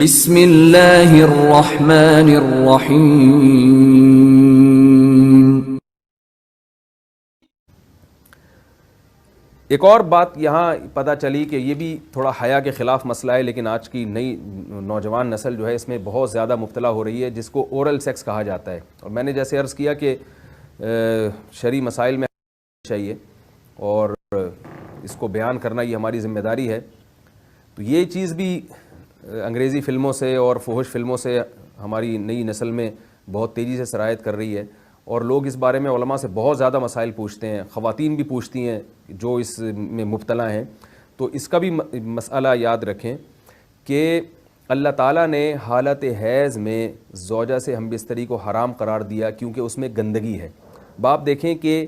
بسم اللہ الرحمن الرحیم۔ ایک اور بات یہاں پتہ چلی کہ یہ بھی تھوڑا حیا کے خلاف مسئلہ ہے، لیکن آج کی نئی نوجوان نسل جو ہے اس میں بہت زیادہ مبتلا ہو رہی ہے، جس کو اورل سیکس کہا جاتا ہے۔ اور میں نے جیسے عرض کیا کہ شرعی مسائل میں چاہیے اور اس کو بیان کرنا یہ ہماری ذمہ داری ہے۔ تو یہ چیز بھی انگریزی فلموں سے اور فحش فلموں سے ہماری نئی نسل میں بہت تیزی سے سرایت کر رہی ہے، اور لوگ اس بارے میں علماء سے بہت زیادہ مسائل پوچھتے ہیں، خواتین بھی پوچھتی ہیں جو اس میں مبتلا ہیں۔ تو اس کا بھی مسئلہ یاد رکھیں کہ اللہ تعالیٰ نے حالت حیض میں زوجہ سے ہم بستری کو حرام قرار دیا کیونکہ اس میں گندگی ہے۔ باپ دیکھیں کہ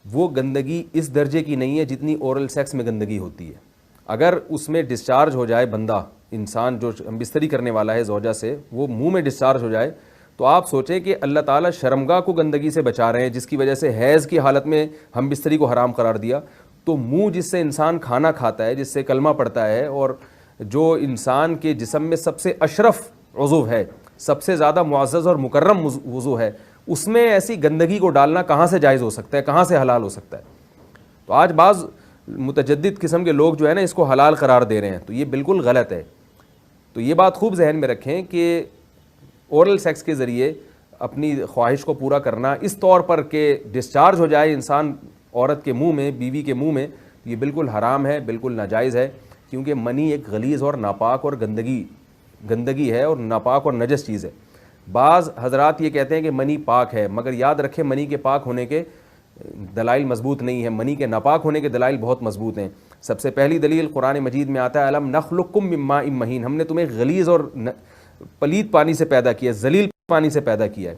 وہ گندگی اس درجے کی نہیں ہے جتنی اورل سیکس میں گندگی ہوتی ہے۔ اگر اس میں ڈسچارج ہو جائے بندہ، انسان جو ہم بستری کرنے والا ہے زوجہ سے، وہ منہ میں ڈسچارج ہو جائے، تو آپ سوچیں کہ اللہ تعالیٰ شرمگاہ کو گندگی سے بچا رہے ہیں، جس کی وجہ سے حیض کی حالت میں ہم بستری کو حرام قرار دیا۔ تو منہ جس سے انسان کھانا کھاتا ہے، جس سے کلمہ پڑھتا ہے، اور جو انسان کے جسم میں سب سے اشرف عضو ہے، سب سے زیادہ معزز اور مکرم عضو ہے، اس میں ایسی گندگی کو ڈالنا کہاں سے جائز ہو سکتا ہے، کہاں سے حلال ہو سکتا ہے؟ تو آج بعض متجدد قسم کے لوگ جو ہے نا اس کو حلال قرار دے رہے ہیں، تو یہ بالکل غلط ہے۔ تو یہ بات خوب ذہن میں رکھیں کہ اورل سیکس کے ذریعے اپنی خواہش کو پورا کرنا اس طور پر کہ ڈسچارج ہو جائے انسان عورت کے منہ میں، بیوی کے منہ میں، یہ بالکل حرام ہے، بالکل ناجائز ہے، کیونکہ منی ایک غلیظ اور ناپاک اور گندگی ہے، اور ناپاک اور نجس چیز ہے۔ بعض حضرات یہ کہتے ہیں کہ منی پاک ہے، مگر یاد رکھیں منی کے پاک ہونے کے دلائل مضبوط نہیں ہیں، منی کے ناپاک ہونے کے دلائل بہت مضبوط ہیں۔ سب سے پہلی دلیل قرآن مجید میں آتا ہے الم نخلقکم من ماء مہین، ہم نے تمہیں غلیظ اور پلید پانی سے پیدا کیا، ذلیل پانی سے پیدا کیا ہے۔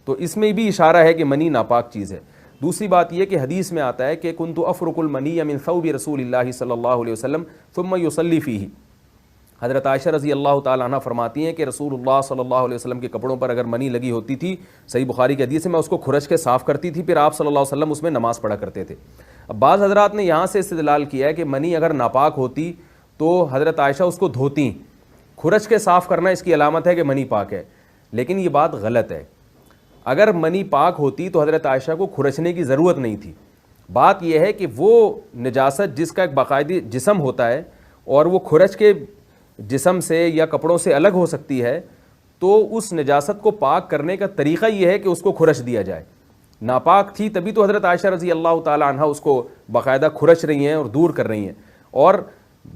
تو اس میں بھی اشارہ ہے کہ منی ناپاک چیز ہے۔ دوسری بات یہ کہ حدیث میں آتا ہے کہ کنت افرک المنی من ثوب رسول اللہ صلی اللہ علیہ وسلم ثم یصلی فیہ۔ حضرت عائشہ رضی اللہ تعالیٰ عنہ فرماتی ہیں کہ رسول اللہ صلی اللہ علیہ وسلم کے کپڑوں پر اگر منی لگی ہوتی تھی، صحیح بخاری کی حدیث ہے، میں اس کو کھرچ کے صاف کرتی تھی، پھر آپ صلی اللہ علیہ وسلم اس میں نماز پڑھا کرتے تھے۔ اب بعض حضرات نے یہاں سے استدلال کیا ہے کہ منی اگر ناپاک ہوتی تو حضرت عائشہ اس کو دھوتی، کھرچ کے صاف کرنا اس کی علامت ہے کہ منی پاک ہے، لیکن یہ بات غلط ہے۔ اگر منی پاک ہوتی تو حضرت عائشہ کو کھرچنے کی ضرورت نہیں تھی۔ بات یہ ہے کہ وہ نجاست جس کا ایک باقاعدی جسم ہوتا ہے اور وہ کھرچ کے جسم سے یا کپڑوں سے الگ ہو سکتی ہے، تو اس نجاست کو پاک کرنے کا طریقہ یہ ہے کہ اس کو کھرچ دیا جائے۔ ناپاک تھی تبھی تو حضرت عائشہ رضی اللہ تعالی عنہ اس کو باقاعدہ کھرچ رہی ہیں اور دور کر رہی ہیں۔ اور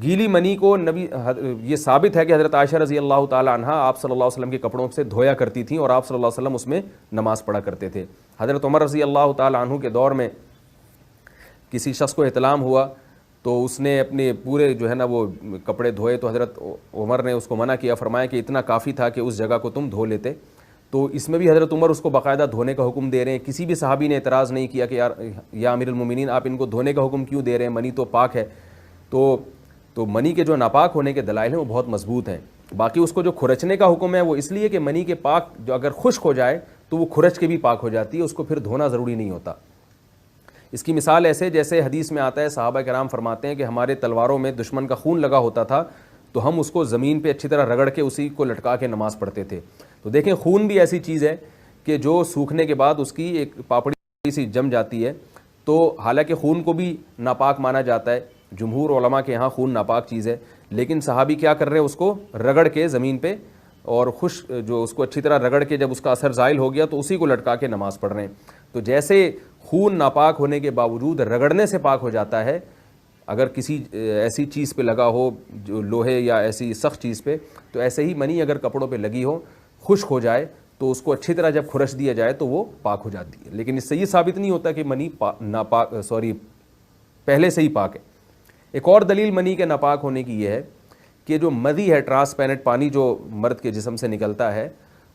گیلی منی کو یہ ثابت ہے کہ حضرت عائشہ رضی اللہ تعالی عنہ آپ صلی اللہ علیہ وسلم کے کپڑوں سے دھویا کرتی تھیں اور آپ صلی اللہ علیہ وسلم اس میں نماز پڑھا کرتے تھے۔ حضرت عمر رضی اللہ تعالی عنہ کے دور میں کسی شخص کو احتلام ہوا تو اس نے اپنے پورے جو ہے نا وہ کپڑے دھوئے، تو حضرت عمر نے اس کو منع کیا، فرمایا کہ اتنا کافی تھا کہ اس جگہ کو تم دھو لیتے۔ تو اس میں بھی حضرت عمر اس کو باقاعدہ دھونے کا حکم دے رہے ہیں۔ کسی بھی صحابی نے اعتراض نہیں کیا کہ یا امیر المومنین آپ ان کو دھونے کا حکم کیوں دے رہے ہیں، منی تو پاک ہے۔ تو منی کے جو ناپاک ہونے کے دلائل ہیں وہ بہت مضبوط ہیں۔ باقی اس کو جو کھرچنے کا حکم ہے وہ اس لیے کہ منی کے پاک جو اگر خشک ہو جائے تو وہ کھرچ کے بھی پاک ہو جاتی ہے، اس کو پھر دھونا ضروری نہیں ہوتا۔ اس کی مثال ایسے جیسے حدیث میں آتا ہے، صحابہ کرام فرماتے ہیں کہ ہمارے تلواروں میں دشمن کا خون لگا ہوتا تھا تو ہم اس کو زمین پہ اچھی طرح رگڑ کے اسی کو لٹکا کے نماز پڑھتے تھے۔ تو دیکھیں خون بھی ایسی چیز ہے کہ جو سوکھنے کے بعد اس کی ایک پاپڑی سی جم جاتی ہے، تو حالانکہ خون کو بھی ناپاک مانا جاتا ہے، جمہور علماء کے ہاں خون ناپاک چیز ہے، لیکن صحابی کیا کر رہے ہیں، اس کو رگڑ کے زمین پہ اور جو اس کو اچھی طرح رگڑ کے جب اس کا اثر زائل ہو گیا تو اسی کو لٹکا کے نماز پڑھ رہے ہیں۔ تو جیسے خون ناپاک ہونے کے باوجود رگڑنے سے پاک ہو جاتا ہے، اگر کسی ایسی چیز پہ لگا ہو جو لوہے یا ایسی سخت چیز پہ، تو ایسے ہی منی اگر کپڑوں پہ لگی ہو، خشک ہو جائے تو اس کو اچھی طرح جب کھرچ دیا جائے تو وہ پاک ہو جاتی ہے۔ لیکن اس سے یہ ثابت نہیں ہوتا کہ منی پہلے سے ہی پاک ہے۔ ایک اور دلیل منی کے ناپاک ہونے کی یہ ہے کہ جو مدی ہے، ٹرانسپیرنٹ پانی جو مرد کے جسم سے نکلتا ہے،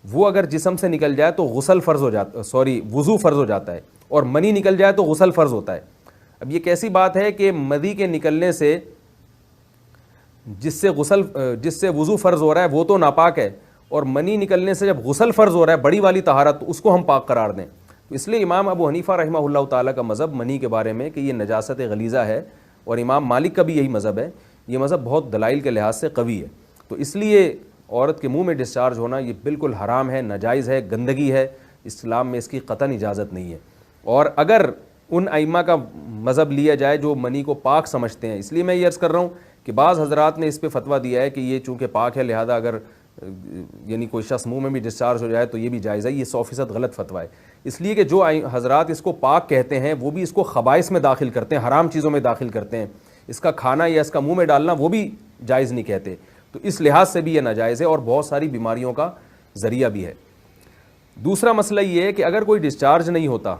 وہ اگر جسم سے نکل جائے تو وضو فرض ہو جاتا ہے، اور منی نکل جائے تو غسل فرض ہوتا ہے۔ اب یہ کیسی بات ہے کہ مدی کے نکلنے سے جس سے وضو فرض ہو رہا ہے وہ تو ناپاک ہے، اور منی نکلنے سے جب غسل فرض ہو رہا ہے بڑی والی طہارت، تو اس کو ہم پاک قرار دیں۔ اس لیے امام ابو حنیفہ رحمہ اللہ تعالیٰ کا مذہب منی کے بارے میں کہ یہ نجاست غلیظہ ہے، اور امام مالک کا بھی یہی مذہب ہے، یہ مذہب بہت دلائل کے لحاظ سے قوی ہے۔ تو اس لیے عورت کے منہ میں ڈسچارج ہونا یہ بالکل حرام ہے, ناجائز ہے, گندگی ہے, اسلام میں اس کی قطعاً اجازت نہیں ہے. اور اگر ان ائمہ کا مذہب لیا جائے جو منی کو پاک سمجھتے ہیں, اس لیے میں یہ عرض کر رہا ہوں کہ بعض حضرات نے اس پہ فتویٰ دیا ہے کہ یہ چونکہ پاک ہے لہذا اگر یعنی کوئی شخص منہ میں بھی ڈسچارج ہو جائے تو یہ بھی جائز ہے. یہ 100% غلط فتویٰ ہے, اس لیے کہ جو حضرات اس کو پاک کہتے ہیں وہ بھی اس کو خبائث میں داخل کرتے ہیں, حرام چیزوں میں داخل کرتے ہیں. اس کا کھانا یا اس کا منہ میں ڈالنا وہ بھی جائز نہیں کہتے, تو اس لحاظ سے بھی یہ ناجائز ہے اور بہت ساری بیماریوں کا ذریعہ بھی ہے. دوسرا مسئلہ یہ ہے کہ اگر کوئی ڈسچارج نہیں ہوتا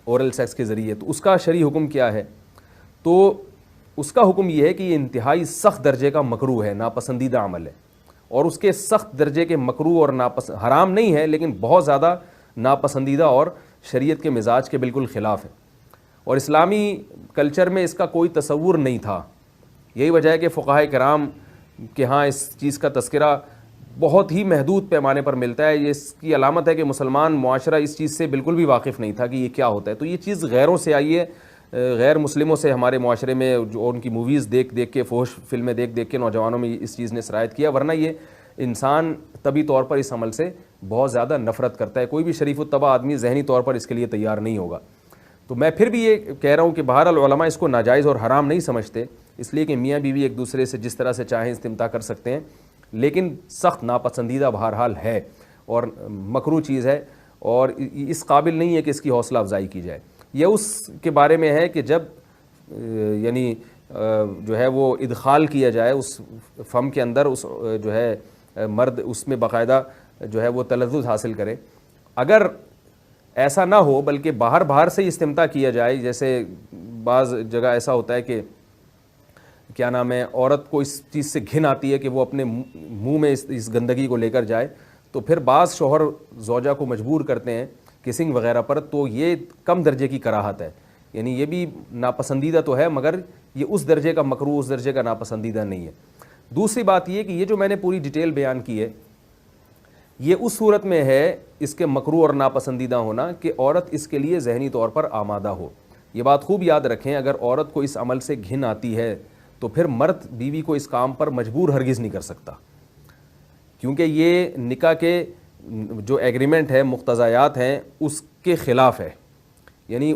اورل سیکس کے ذریعے تو اس کا شرعی حکم کیا ہے؟ تو اس کا حکم یہ ہے کہ یہ انتہائی سخت درجے کا مکروہ ہے, ناپسندیدہ عمل ہے, اور اس کے سخت درجے کے مکروہ اور حرام نہیں ہے لیکن بہت زیادہ ناپسندیدہ اور شریعت کے مزاج کے بالکل خلاف ہے, اور اسلامی کلچر میں اس کا کوئی تصور نہیں تھا. یہی وجہ ہے کہ فقہائے کرام کے ہاں اس چیز کا تذکرہ بہت ہی محدود پیمانے پر ملتا ہے. یہ اس کی علامت ہے کہ مسلمان معاشرہ اس چیز سے بالکل بھی واقف نہیں تھا کہ یہ کیا ہوتا ہے. تو یہ چیز غیروں سے آئی ہے, غیر مسلموں سے ہمارے معاشرے میں جو ان کی موویز دیکھ دیکھ کے, فحش فلمیں دیکھ دیکھ کے نوجوانوں میں اس چیز نے سرایت کیا, ورنہ یہ انسان طبی طور پر اس عمل سے بہت زیادہ نفرت کرتا ہے. کوئی بھی شریف الطبع آدمی ذہنی طور پر اس کے لیے تیار نہیں ہوگا. تو میں پھر بھی یہ کہہ رہا ہوں کہ بہرحال علماء اس کو ناجائز اور حرام نہیں سمجھتے, اس لیے کہ میاں بیوی ایک دوسرے سے جس طرح سے چاہیں استمتاع کر سکتے ہیں, لیکن سخت ناپسندیدہ بہرحال ہے اور مکروہ چیز ہے, اور اس قابل نہیں ہے کہ اس کی حوصلہ افزائی کی جائے. یہ اس کے بارے میں ہے کہ جب یعنی جو ہے وہ ادخال کیا جائے اس فم کے اندر, اس جو ہے مرد اس میں باقاعدہ جو ہے وہ تلذذ حاصل کرے. اگر ایسا نہ ہو بلکہ باہر سے ہی استمتاع کیا جائے, جیسے بعض جگہ ایسا ہوتا ہے کہ کیا نام ہے, عورت کو اس چیز سے گھن آتی ہے کہ وہ اپنے منہ میں اس گندگی کو لے کر جائے, تو پھر بعض شوہر زوجہ کو مجبور کرتے ہیں کسنگ وغیرہ پر, تو یہ کم درجے کی کراہت ہے. یعنی یہ بھی ناپسندیدہ تو ہے مگر یہ اس درجے کا مکروہ, اس درجے کا ناپسندیدہ نہیں ہے. دوسری بات یہ کہ یہ جو میں نے پوری ڈیٹیل بیان کی ہے یہ اس صورت میں ہے اس کے مکروہ اور ناپسندیدہ ہونا کہ عورت اس کے لیے ذہنی طور پر آمادہ ہو. یہ بات خوب یاد رکھیں, اگر عورت کو اس عمل سے گھن آتی ہے تو پھر مرد بیوی کو اس کام پر مجبور ہرگز نہیں کر سکتا, کیونکہ یہ نکاح کے جو ایگریمنٹ ہے, مقتضیات ہیں, اس کے خلاف ہے. یعنی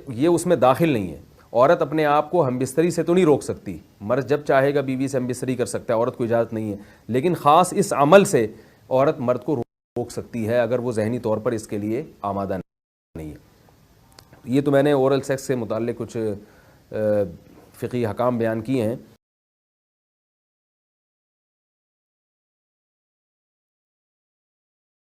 یہ اس میں داخل نہیں ہے. عورت اپنے آپ کو ہم بستری سے تو نہیں روک سکتی, مرد جب چاہے گا بیوی سے ہم بستری کر سکتا ہے, عورت کو اجازت نہیں ہے, لیکن خاص اس عمل سے عورت مرد کو روک سکتی ہے اگر وہ ذہنی طور پر اس کے لیے آمادہ نہیں ہے. یہ تو میں نے اورل سیکس سے متعلق کچھ فقہی احکام بیان کیے ہیں.